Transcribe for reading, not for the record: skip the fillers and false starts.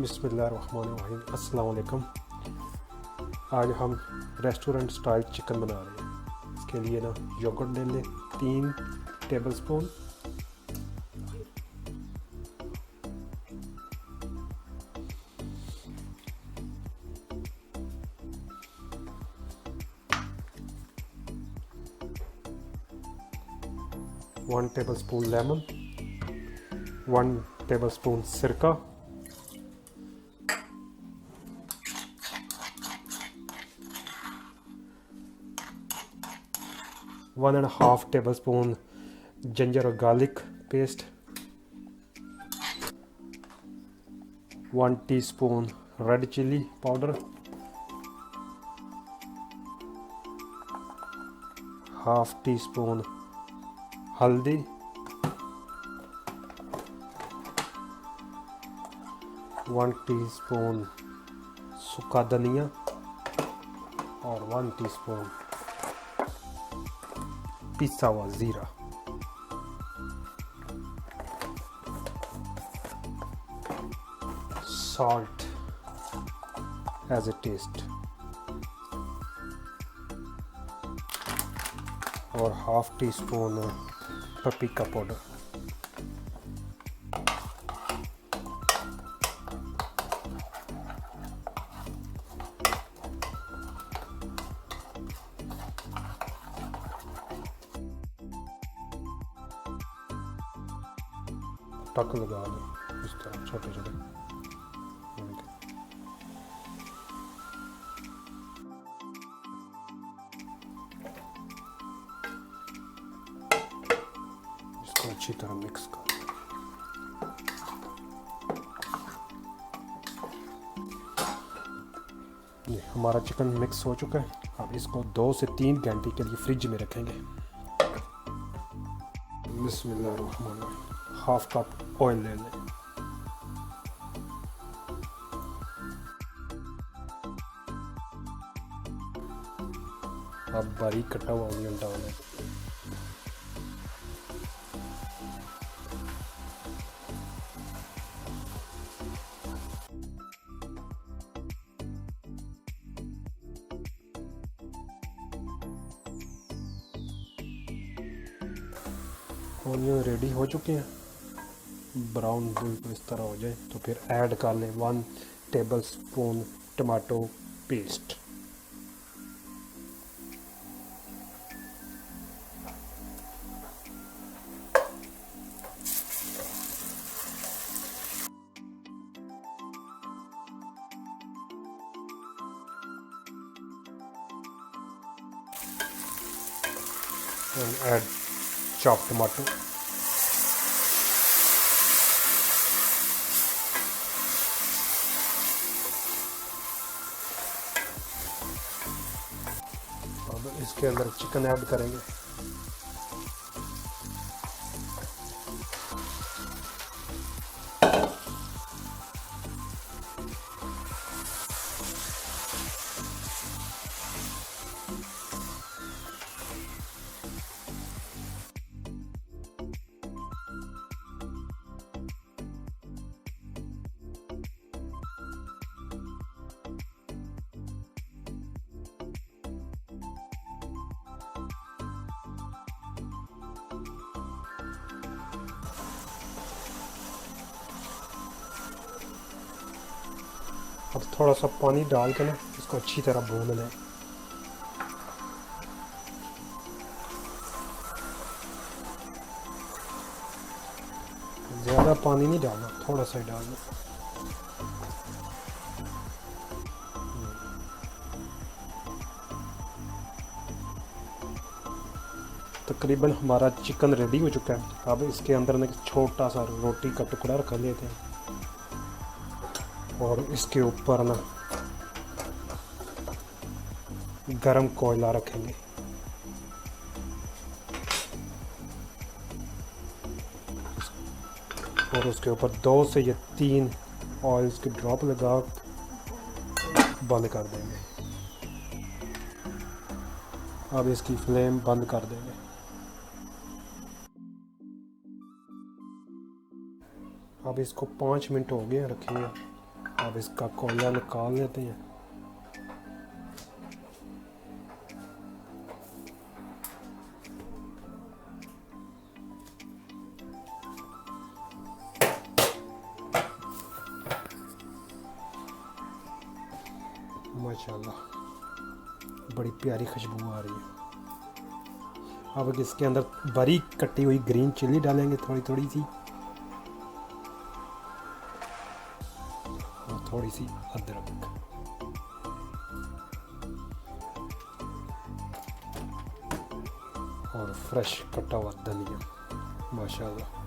बिस्मिल्लाहिर्रहमानिर्रहीम। अस्सलाम वालेकुम। आज हम रेस्टोरेंट स्टाइल चिकन बना रहे हैं। इसके लिए ना योगर्ट ले लें 3 tablespoon, one tablespoon lemon, 1 tablespoon सिरका, 1.5 टेबलस्पून जिंजर और garlic paste, 1 teaspoon red chilli powder, half teaspoon हल्दी, 1 टीस्पून सूखा धनिया और 1 टीस्पून पिसा हुआ ज़ीरा। सॉल्ट एज ए टेस्ट और हाफ टी स्पून पपीका पाउडर। टक लगा दो इस तरह छोटे छोटे। इसको अच्छी तरह मिक्स कर। ये हमारा चिकन मिक्स हो चुका है। अब इसको 2 से 3 घंटे के लिए फ्रिज में रखेंगे। बिस्मिल्लाहिर्रहमानिर्रहीम। हाफ कप ऑयल ले लें। अब बारीक कटा हुआ ऑनियन डालें। ऑनियन रेडी हो चुके हैं। ब्राउन बिल्कुल इस तरह हो जाए तो फिर ऐड कर लें 1 tablespoon tomato paste. and add chopped tomato, अब इसके अंदर चिकन ऐड करेंगे। अब थोड़ा सा पानी डाल के ना इसको अच्छी तरह भून लें। ज़्यादा पानी नहीं डालना, थोड़ा सा ही डालना। तकरीबन हमारा चिकन रेडी हो चुका है। अब इसके अंदर ना छोटा सा रोटी का टुकड़ा रख लेते हैं और इसके ऊपर ना गरम कोयला रखेंगे। और उसके ऊपर 2 से या 3 ऑयल्स के ड्रॉप लगा बंद कर देंगे। अब इसकी फ्लेम बंद कर देंगे। अब इसको 5 मिनट हो गए रखेंगे। अब इसका कोयला निकाल लेते हैं। माशाल्लाह बड़ी प्यारी खुशबू आ रही है। अब इसके अंदर बारीक कटी हुई ग्रीन चिल्ली डालेंगे थोड़ी थोड़ी सी, और थोड़ी सी अदरक। और फ्रेश कटा हुआ धनिया। माशाल्लाह